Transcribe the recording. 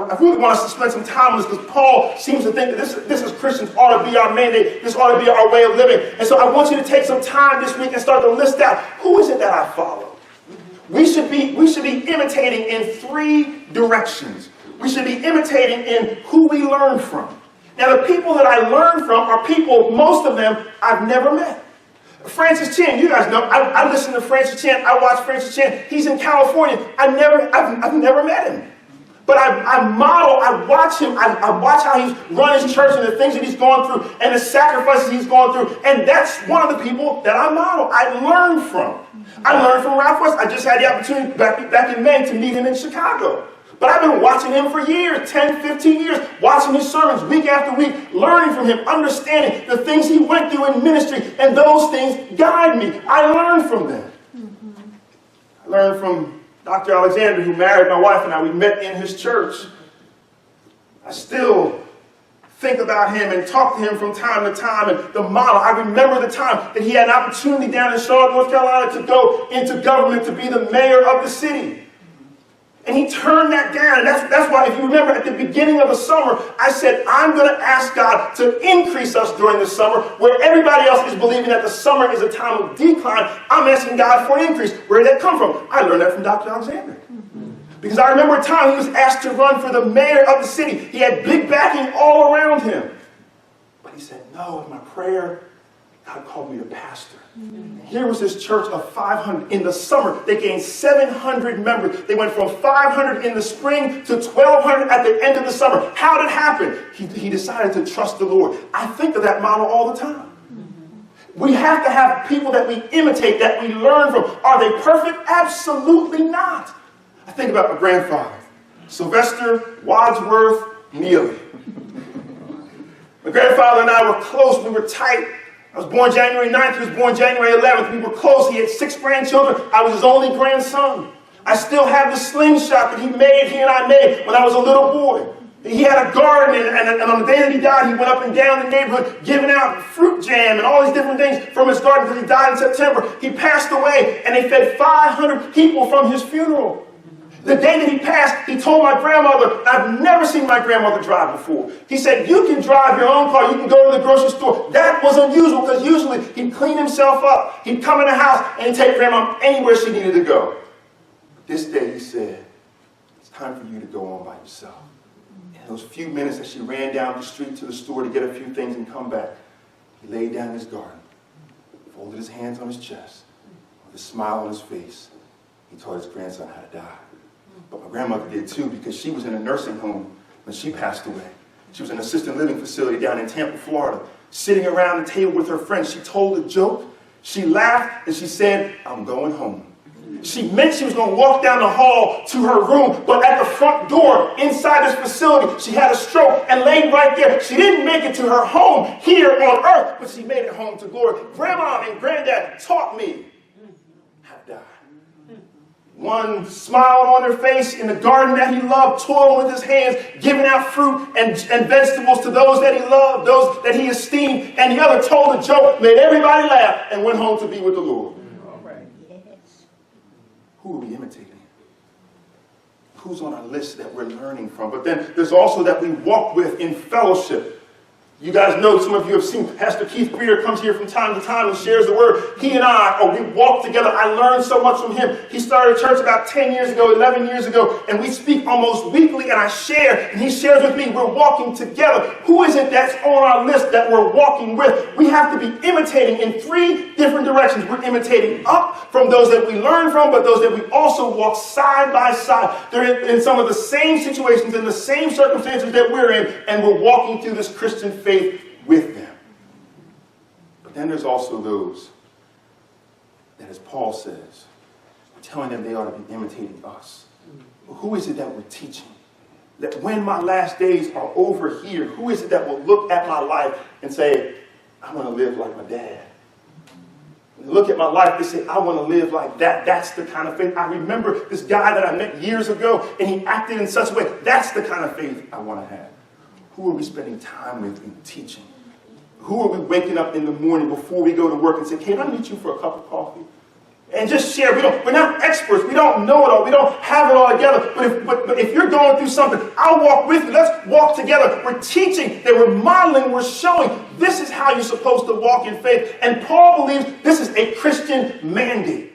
I really want us to spend some time on this because Paul seems to think that this as Christians ought to be our mandate. This ought to be our way of living. And so I want you to take some time this week and start to list out, who is it that I follow? We should be imitating in 3 directions. We should be imitating in who we learn from. Now, the people that I learn from are people, most of them, I've never met. Francis Chan, you guys know, I listen to Francis Chan, I watch Francis Chan. He's in California. I've never met him. But I watch him, I watch how he's run his church and the things that he's gone through and the sacrifices he's gone through. And that's one of the people that I model, I learn from. I learned from Ralph West. I just had the opportunity back in May to meet him in Chicago. But I've been watching him for years, 10, 15 years, watching his sermons week after week, learning from him, understanding the things he went through in ministry, and those things guide me. I learn from them. I learned from Dr. Alexander, who married my wife and I. We met in his church. I still think about him and talk to him from time to time, and the model. I remember the time that he had an opportunity down in Charlotte, North Carolina to go into government to be the mayor of the city. And he turned that down. And that's why, if you remember, at the beginning of the summer, I said, I'm going to ask God to increase us during the summer, where everybody else is believing that the summer is a time of decline. I'm asking God for an increase. Where did that come from? I learned that from Dr. Alexander. Because I remember a time he was asked to run for the mayor of the city. He had big backing all around him. But he said, no, in my prayer, God called me to pastor. Here was this church of 500. In the summer, they gained 700 members. They went from 500 in the spring to 1,200 at the end of the summer. How did it happen? He decided to trust the Lord. I think of that model all the time. We have to have people that we imitate, that we learn from. Are they perfect? Absolutely not. I think about my grandfather, Sylvester Wadsworth Neely. My grandfather and I were close. We were tight. I was born January 9th. He was born January 11th. We were close. He had 6 grandchildren. I was his only grandson. I still have the slingshot that he and I made when I was a little boy. He had a garden, and on the day that he died, he went up and down the neighborhood giving out fruit jam and all these different things from his garden because he died in September. He passed away, and they fed 500 people from his funeral. The day that he passed, he told my grandmother, I've never seen my grandmother drive before. He said, you can drive your own car. You can go to the grocery store. That was unusual because usually he'd clean himself up. He'd come in the house and he'd take grandma anywhere she needed to go. This day he said, it's time for you to go on by yourself. In those few minutes that she ran down the street to the store to get a few things and come back, he laid down in his garden, folded his hands on his chest, with a smile on his face. He taught his grandson how to die. But my grandmother did too, because she was in a nursing home when she passed away. She was in an assisted living facility down in Tampa, Florida, sitting around the table with her friends. She told a joke, she laughed, and she said, I'm going home. She meant she was going to walk down the hall to her room, but at the front door, inside this facility, she had a stroke and laid right there. She didn't make it to her home here on earth, but she made it home to glory. Grandma and Granddad taught me how to die. One smiling on their face in the garden that he loved, toiling with his hands, giving out fruit and vegetables to those that he loved, those that he esteemed. And the other told a joke, made everybody laugh, and went home to be with the Lord. Who are we imitating? Who's on our list that we're learning from? But then there's also that we walk with in fellowship. You guys know, some of you have seen Pastor Keith Breeder comes here from time to time and shares the word. He and we walk together. I learned so much from him. He started a church about 10 years ago, 11 years ago, and we speak almost weekly, and I share, and he shares with me. We're walking together. Who is it that's on our list that we're walking with? We have to be imitating in 3 different directions. We're imitating up from those that we learn from, but those that we also walk side by side. They're in some of the same situations, in the same circumstances that we're in, and we're walking through this Christian faith with them. But then there's also those that, as Paul says, we're telling them they ought to be imitating us. Who is it that we're teaching? That when my last days are over here, who is it that will look at my life and say, I want to live like my dad? When they look at my life, they say, I want to live like that. That's the kind of faith. I remember this guy that I met years ago, and he acted in such a way. That's the kind of faith I want to have. Who are we spending time with in teaching? Who are we waking up in the morning before we go to work and say, can I meet you for a cup of coffee? and just share. We're not experts. We don't know it all. We don't have it all together. But if you're going through something, I'll walk with you. Let's walk together. We're teaching, that we're modeling, we're showing. This is how you're supposed to walk in faith. And Paul believes this is a Christian mandate.